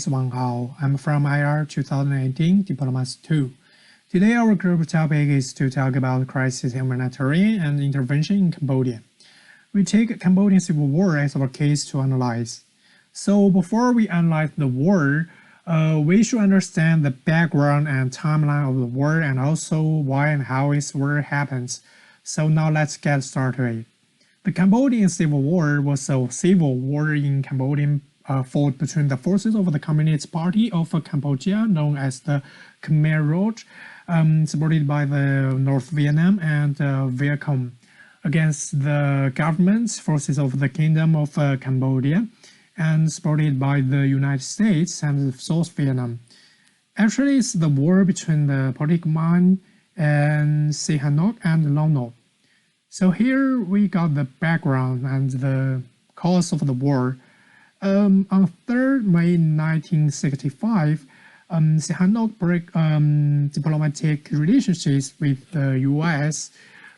is Wang. I'm from IR 2018 Diplomas 2. Today our group topic is to talk about crisis humanitarian and intervention in Cambodia. We take Cambodian Civil War as our case to analyze. So before we analyze the war, we should understand the background and timeline of the war and also why and how this war happens. So now let's get started. The Cambodian Civil War was a civil war in Cambodia fought between the forces of the Communist Party of Cambodia, known as the Khmer Rouge, supported by the North Vietnam and Vietcong, against the government forces of the Kingdom of Cambodia, and supported by the United States and South Vietnam. Actually, it's the war between the political mind and Sihanouk and Lon Nol. So here we got the background and the cause of the war. On 3rd May 1965, Sihanouk broke diplomatic relationships with the U.S.,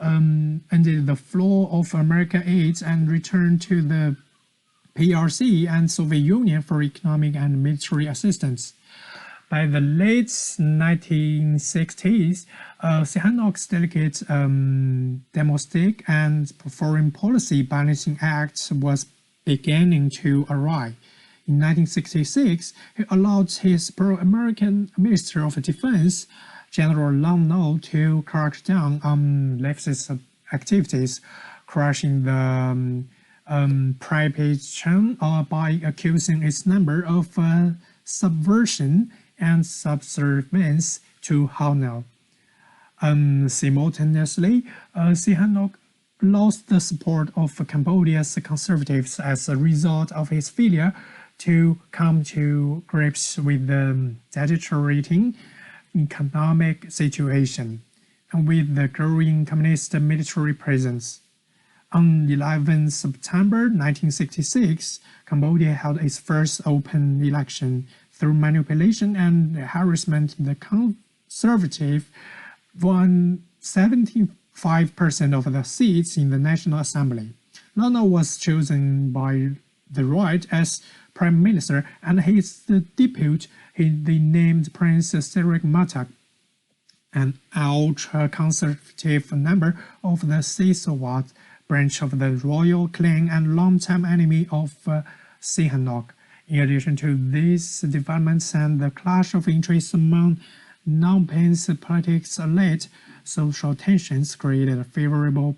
ended the flow of American aid and returned to the PRC and Soviet Union for economic and military assistance. By the late 1960s, Sihanouk's delicate domestic and foreign policy balancing act was beginning to arrive. In 1966, he allowed his pro-American Minister of Defense, General Lon Nol, to crack down on leftist activities, crushing the prohibition by accusing its member of subversion and subservience to Hanifah. Simultaneously, Sihanouk lost the support of Cambodia's conservatives as a result of his failure to come to grips with the deteriorating economic situation and with the growing communist military presence. On 11 September 1966, Cambodia held its first open election. Through manipulation and harassment, the conservative won 75% of the seats in the National Assembly. Lon Nol was chosen by the right as Prime Minister, and his deputy, they named Prince Sirik Matak, an ultra-conservative member of the Sisawat branch of the royal clan and long-time enemy of Sihanouk. In addition to these developments and the clash of interests among Phnom Penh's politics elite, social tensions created a favorable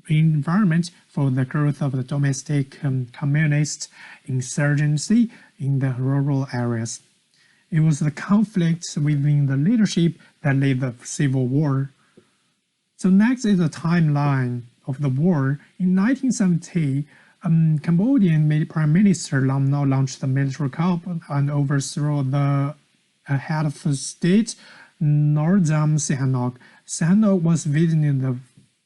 environment for the growth of the domestic communist insurgency in the rural areas. It was the conflicts within the leadership that led the civil war. So next is the timeline of the war. In 1970, Cambodian Prime Minister Lon Nol launched the military coup and overthrew the head of the state, Norodom Sihanouk. Sihanouk was visiting the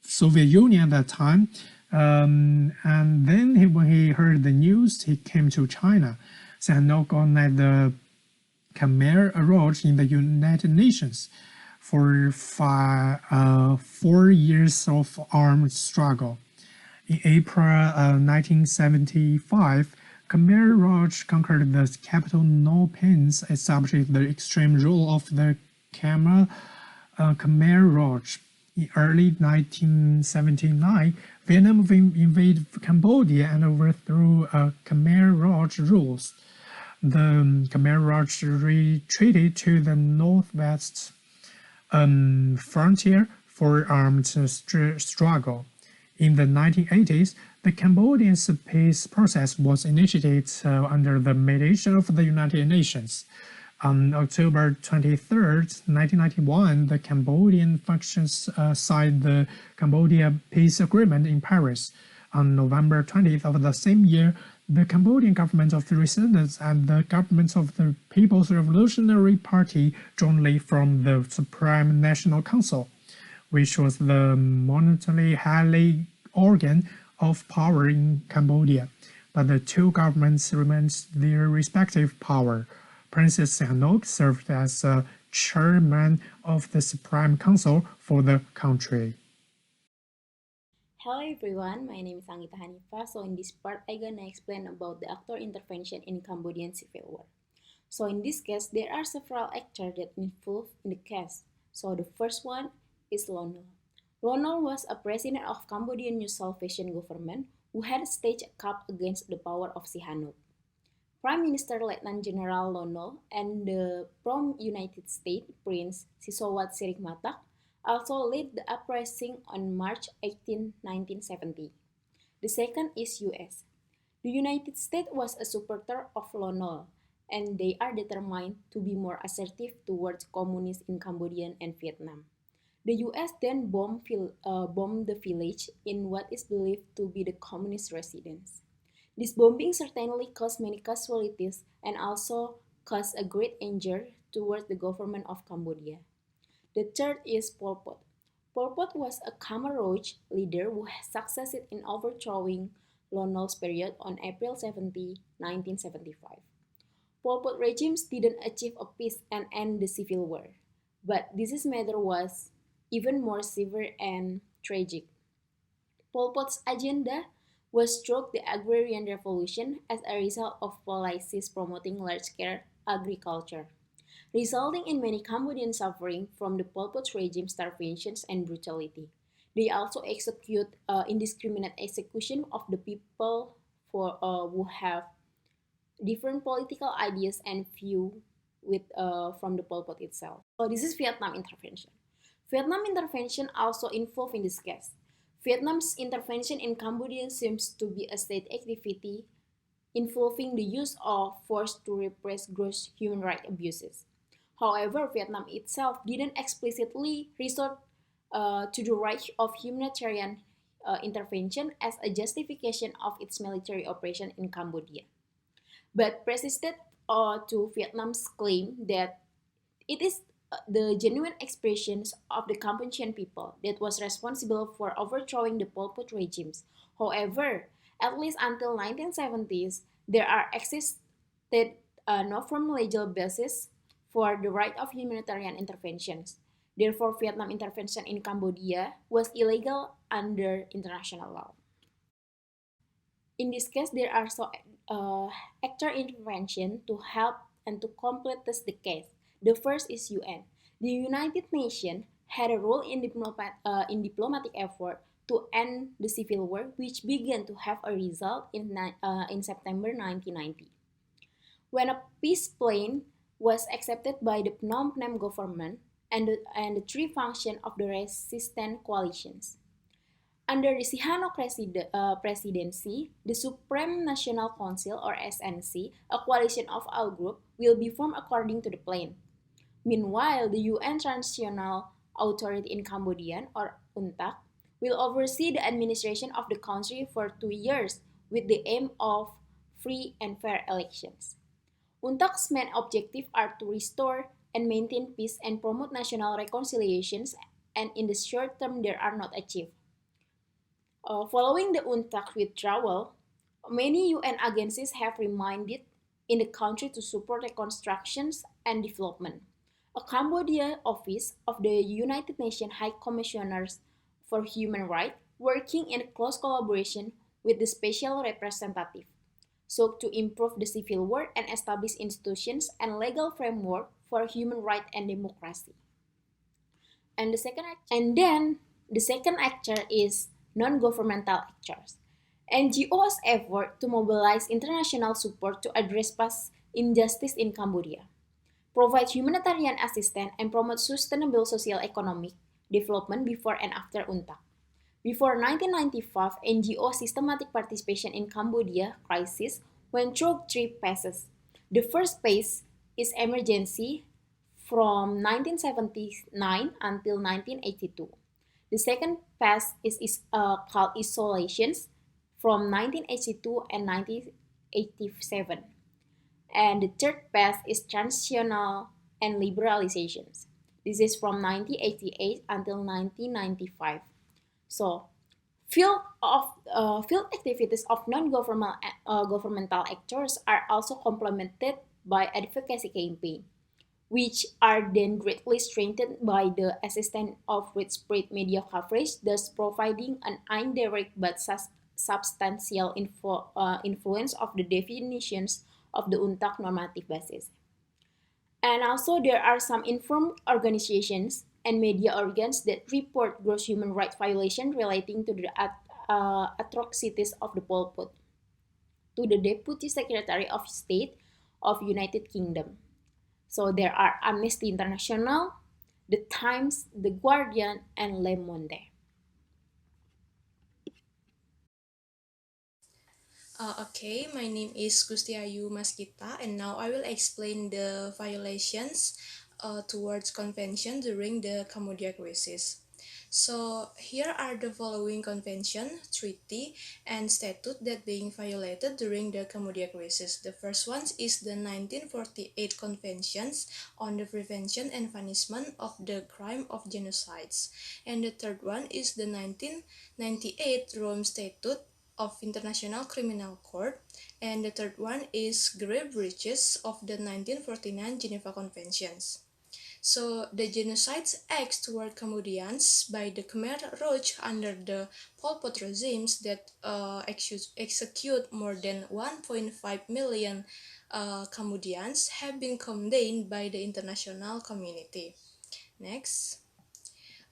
Soviet Union at that time, and then when he heard the news, he came to China. Sihanouk led the Khmer Rouge in the United Nations for 4 years of armed struggle. In April 1975, Khmer Rouge conquered the capital Phnom Penh, establishing the extreme rule of the Khmer Rouge. In early 1979, Vietnam invaded Cambodia and overthrew Khmer Rouge rules. The Khmer Rouge retreated to the northwest frontier for armed struggle. In the 1980s, the Cambodian peace process was initiated under the mediation of the United Nations. On October 23, 1991, the Cambodian factions signed the Cambodia Peace Agreement in Paris. On November 20th of the same year, the Cambodian government of the Resistance and the government of the People's Revolutionary Party jointly formed the Supreme National Council, which was the monetarily highly organ of power in Cambodia. But the two governments remained their respective power. Princess Sihanouk served as chairman of the Supreme Council for the country. Hello everyone, my name is Anggita Hanifah. So in this part, I'm gonna explain about the actor intervention in Cambodian Civil War. So in this case, there are several actors that involved in the case. So the first one is Lonol. Lonol was a president of Cambodian New Salvation government who had staged a coup against the power of Sihanouk. Prime Minister Lieutenant General Lonol and the pro-United States Prince Sisowat Sirikmatak also led the uprising on March 18, 1970. The second is US. The United States was a supporter of Lonol, and they are determined to be more assertive towards communists in Cambodia and Vietnam. The US then bombed the village in what is believed to be the communist residence. This bombing certainly caused many casualties and also caused a great injury towards the government of Cambodia. The third is Pol Pot. Pol Pot was a Khmer Rouge leader who succeeded in overthrowing Lon Nol's period on April 17, 1975. Pol Pot regimes didn't achieve a peace and end the civil war, but this matter was even more severe and tragic. Pol Pot's agenda was through the agrarian revolution as a result of policies promoting large-scale agriculture, resulting in many Cambodians suffering from the Pol Pot regime's starvations and brutality. They also execute indiscriminate execution of the people who have different political ideas and view from the Pol Pot itself. So this is Vietnam intervention. Vietnam intervention also involved in this case. Vietnam's intervention in Cambodia seems to be a state activity involving the use of force to repress gross human rights abuses. However, Vietnam itself didn't explicitly resort to the right of humanitarian intervention as a justification of its military operation in Cambodia, but persisted to Vietnam's claim that it is the genuine expressions of the Cambodian people that was responsible for overthrowing the Pol Pot regimes. However, at least until 1970s, there are existed no firm legal basis for the right of humanitarian interventions. Therefore, Vietnam intervention in Cambodia was illegal under international law. In this case, there are actor intervention to help and to complete this the case. The first is UN. The United Nations had a role in diplomatic effort to end the civil war, which began to have a result in September 1990. When a peace plan was accepted by the Phnom Penh government and the three functions of the resistant coalitions. Under the Sihanouk presidency, the Supreme National Council, or SNC, a coalition of all groups, will be formed according to the plan. Meanwhile, the UN Transitional Authority in Cambodia, or UNTAC, will oversee the administration of the country for 2 years with the aim of free and fair elections. UNTAC's main objectives are to restore and maintain peace and promote national reconciliations, and in the short term, they are not achieved. Following the UNTAC withdrawal, many UN agencies have remained in the country to support reconstruction and development. A Cambodia office of the United Nations High Commissioners for Human Rights, working in close collaboration with the Special Representative, sought to improve the civil war and establish institutions and legal framework for human rights and democracy. And the second actor is non-governmental actors. NGOs effort to mobilize international support to address past injustice in Cambodia, provide humanitarian assistance, and promote sustainable socio-economic development before and after UNTAC. Before 1995, NGO systematic participation in Cambodia crisis went through three phases. The first phase is emergency from 1979 until 1982. The second phase is called isolations from 1982 and 1987. And the third phase is transitional and liberalizations. This is from 1988 until 1995. So, field activities of non-governmental actors are also complemented by advocacy campaigns, which are then greatly strengthened by the assistance of widespread media coverage, thus providing an indirect but substantial influence of the definitions of the UNTAC normative basis. And also, there are some informed organizations and media organs that report gross human rights violation relating to the atrocities of the Pol Pot to the Deputy Secretary of State of United Kingdom. So there are Amnesty International, The Times, The Guardian, and Le Monde. Okay, my name is Gusti Masgitha, and now I will explain the violations towards convention during the Cambodia crisis. So here are the following convention, treaty, and statute that being violated during the Cambodia crisis. The first one is the 1948 Conventions on the Prevention and Punishment of the Crime of Genocides, and the third one is the 1998 Rome Statute of International Criminal Court, and the third one is grave breaches of the 1949 Geneva Conventions. So the genocides acts toward Cambodians by the Khmer Rouge under the Pol Pot regimes that execute more than 1.5 million Cambodians have been condemned by the international community. Next.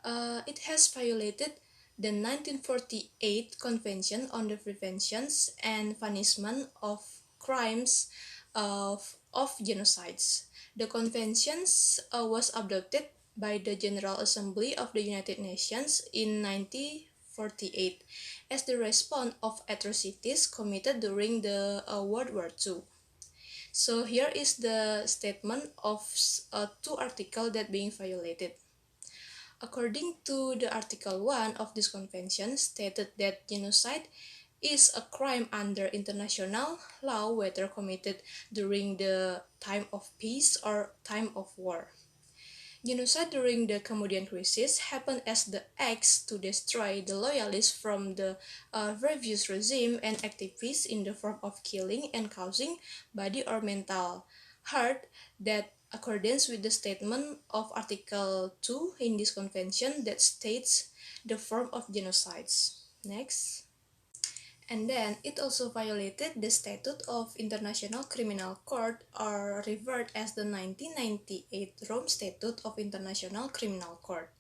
It has violated the 1948 Convention on the Prevention and Punishment of Crimes of Genocides. The convention was adopted by the General Assembly of the United Nations in 1948 as the response of atrocities committed during the World War II. So here is the statement of two articles that being violated. According to the Article 1 of this convention stated that genocide is a crime under international law whether committed during the time of peace or time of war. Genocide during the Cambodian crisis happened as the acts to destroy the loyalists from the previous regime and activists in the form of killing and causing body or mental hurt that accordance with the statement of Article 2 in this convention that states the form of genocides. Next. And then it also violated the Statute of International Criminal Court, or referred as the 1998 Rome Statute of International Criminal Court.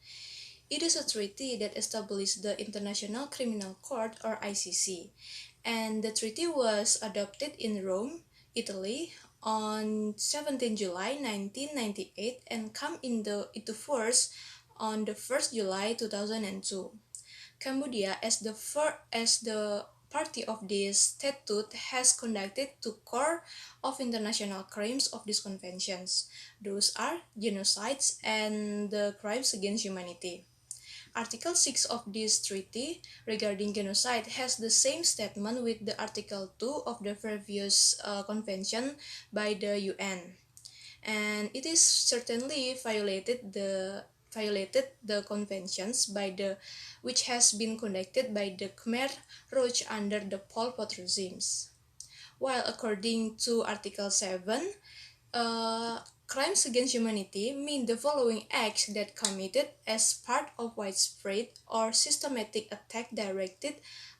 It is a treaty that established the International Criminal Court, or ICC, and the treaty was adopted in Rome, Italy, on 17 July 1998 and came into force on the 1st July 2002. Cambodia, as the party of this statute, has conducted two core of international crimes of these conventions. Those are genocides and the crimes against humanity. Article 6 of this treaty regarding genocide has the same statement with the Article 2 of the previous convention by the UN. And it is certainly violated the conventions which has been conducted by the Khmer Rouge under the Pol Pot regimes. While according to Article 7, crimes against humanity mean the following acts that committed as part of widespread or systematic attack directed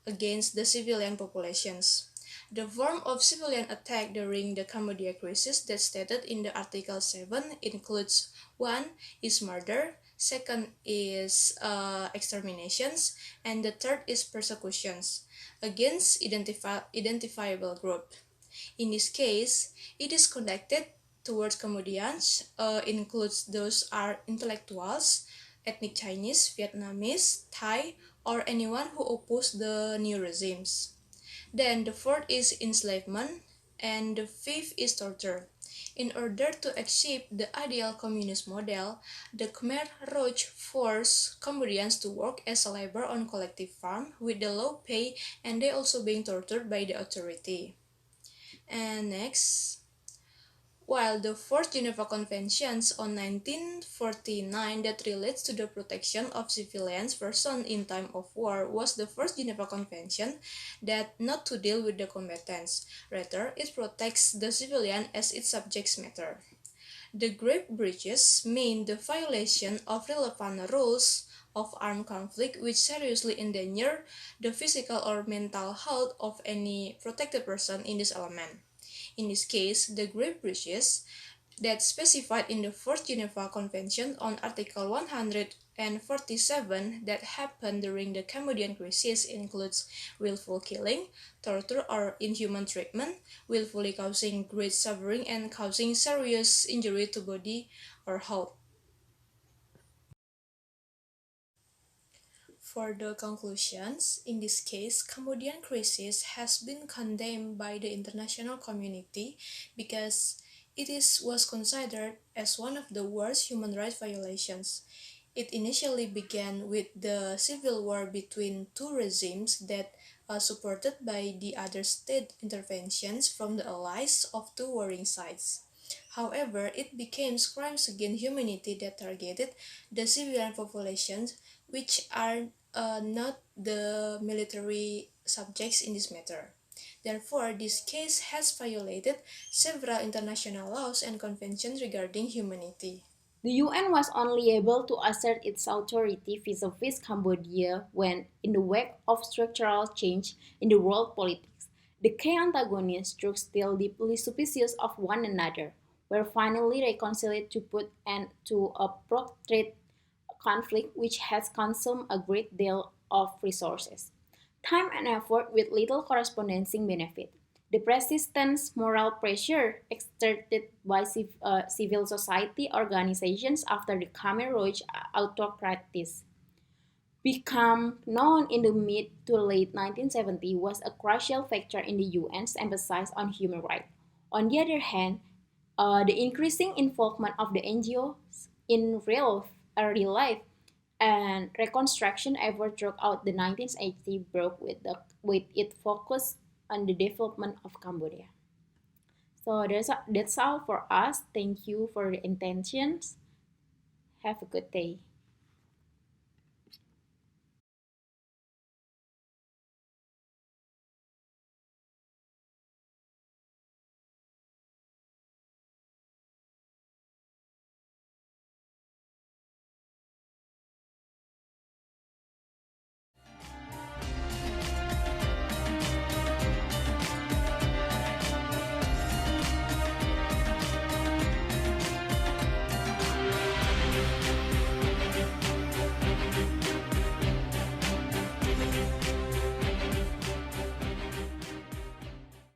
against the civilian populations. The form of civilian attack during the Cambodia crisis that stated in the Article 7 includes 1 is murder, second is exterminations, and the third is persecutions against identifiable group. In this case, it is conducted towards Cambodians, includes those are intellectuals, ethnic Chinese, Vietnamese, Thai, or anyone who oppose the new regimes. Then the fourth is enslavement, and the fifth is torture. In order to achieve the ideal communist model, the Khmer Rouge forced Cambodians to work as a labor on collective farm with the low pay, and they also being tortured by the authority. And next, while the Fourth Geneva Conventions on 1949 that relates to the protection of civilians persons in time of war was the first Geneva Convention that not to deal with the combatants. Rather, it protects the civilian as its subject matter. The grave breaches mean the violation of relevant rules of armed conflict which seriously endanger the physical or mental health of any protected person in this element. In this case, the grave breaches that's specified in the Fourth Geneva Convention on Article 147 that happened during the Cambodian crisis includes willful killing, torture or inhuman treatment, willfully causing great suffering and causing serious injury to body or health. For the conclusions, in this case, Cambodian crisis has been condemned by the international community because was considered as one of the worst human rights violations. It initially began with the civil war between two regimes that supported by the other state interventions from the allies of two warring sides. However, it became crimes against humanity that targeted the civilian populations, which are not the military subjects in this matter. Therefore, this case has violated several international laws and conventions regarding humanity. The UN was only able to assert its authority vis-a-vis Cambodia when, in the wake of structural change in the world politics, the key antagonists, those still deeply suspicious of one another, were finally reconciled to put an end to a protracted conflict which has consumed a great deal of resources, time and effort with little corresponding benefit. The persistent moral pressure exerted by civil society organizations after the Khmer Rouge autocracy became known in the mid to late 1970s was a crucial factor in the UN's emphasis on human rights. On the other hand, the increasing involvement of the NGOs in real life and reconstruction effort throughout the 1980s broke with its focus on the development of Cambodia. So that's all for us. Thank you for the intentions. Have a good day.